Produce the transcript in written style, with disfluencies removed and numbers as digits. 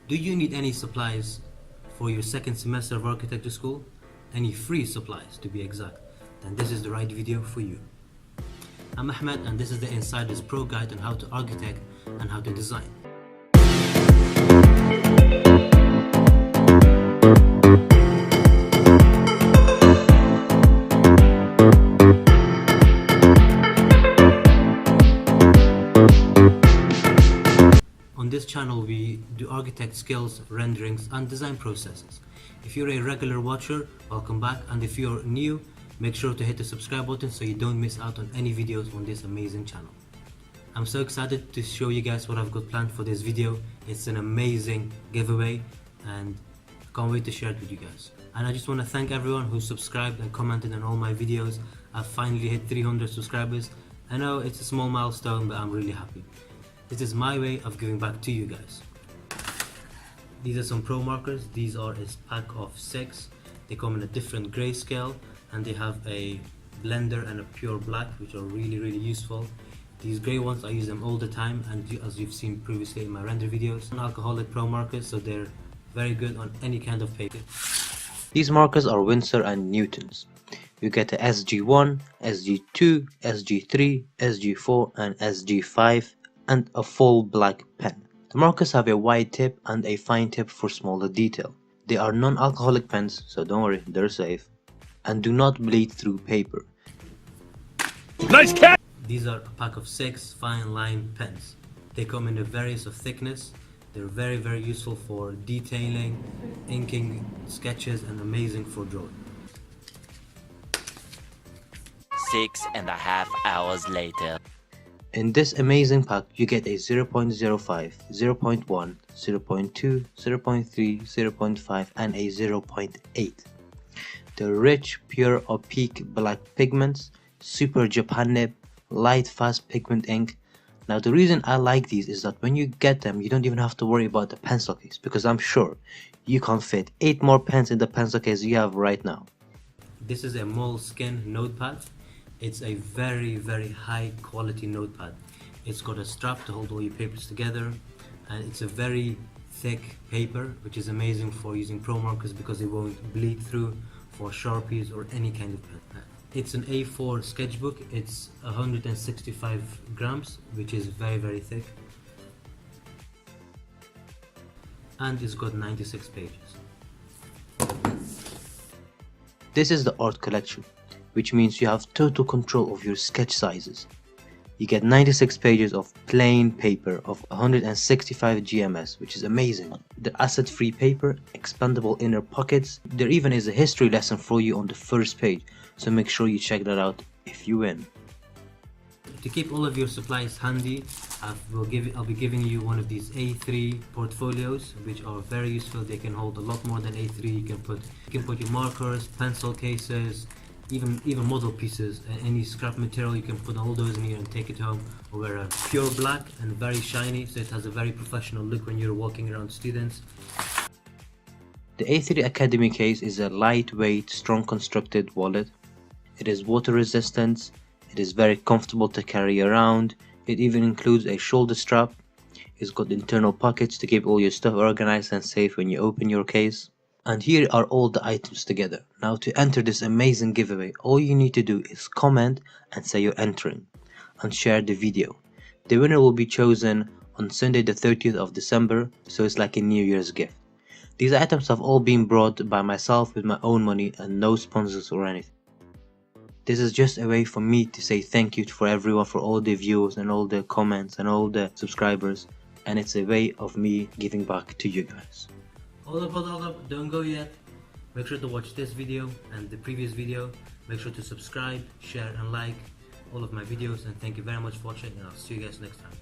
Do you need any supplies for your second semester of architecture school? Any free supplies to be exact? Then this is the right video for you. I'm Ahmed and this is the Insider's Pro Guide on how to architect and how to design. On this channel we do architect skills, renderings and design processes. If you're a regular watcher, welcome back, and if you're new, make sure to hit the subscribe button so you don't miss out on any videos on this amazing channel. I'm so excited to show you guys what I've got planned for this video. It's an amazing giveaway and I can't wait to share it with you guys. And I just want to thank everyone who subscribed and commented on all my videos. I've finally hit 300 subscribers. I know it's a small milestone, but I'm really happy. This is my way of giving back to you guys. These are some ProMarkers. These are a pack of 6. They come in a different grayscale and they have a blender and a pure black, which are really useful. These grey ones, I use them all the time, and as you've seen previously in my render videos, non-alcoholic ProMarkers, so they're very good on any kind of paper. These markers are Winsor and Newtons. You get a SG1, SG2, SG3, SG4 and SG5 and a full black pen. The markers have a wide tip and a fine tip for smaller detail. They are non-alcoholic pens, so don't worry, they're safe, and do not bleed through paper. Nice cat! These are a pack of 6 fine line pens. They come in a various of thickness. They're very useful for detailing, inking sketches, and amazing for drawing. 6.5 hours later. In this amazing pack, you get a 0.05, 0.1, 0.2, 0.3, 0.5 and a 0.8. The rich, pure, opaque black pigments, super Japan nib, light fast pigment ink. Now the reason I like these is that when you get them, you don't even have to worry about the pencil case, because I'm sure you can fit 8 more pens in the pencil case you have right now. This is a MOLESKIN notepad. It's a very high quality notepad. It's got a strap to hold all your papers together, and it's a very thick paper, which is amazing for using ProMarkers because it won't bleed through for Sharpies or any kind of pen. It's an A4 sketchbook. It's 165 grams, which is very thick, and it's got 96 pages. This is the art collection, which means you have total control of your sketch sizes. You get 96 pages of plain paper of 165 GMS, which is amazing. The acid-free paper, expandable inner pockets. There even is a history lesson for you on the first page, so make sure you check that out if you win. To keep all of your supplies handy, I'll be giving you one of these A3 portfolios, which are very useful. They can hold a lot more than A3. You can put your markers, pencil cases, even model pieces, and any scrap material. You can put all those in here and take it home. Or wear a pure black and very shiny, so it has a very professional look when you're walking around students. The A3 Academy case is a lightweight, strong constructed wallet. It is water resistant. It is very comfortable to carry around. It even includes a shoulder strap. It's got internal pockets to keep all your stuff organized and safe when you open your case. And here are all the items together. Now to enter this amazing giveaway, all you need to do is comment and say you're entering, and share the video. The winner will be chosen on Sunday the 30th of December, so it's like a New Year's gift. These items have all been brought by myself with my own money and no sponsors or anything. This is just a way for me to say thank you for everyone, for all the views and all the comments and all the subscribers, and it's a way of me giving back to you guys. Hold up, don't go yet. Make sure to watch this video and the previous video. Make sure to subscribe, share and like all of my videos, and thank you very much for watching, and I'll see you guys next time.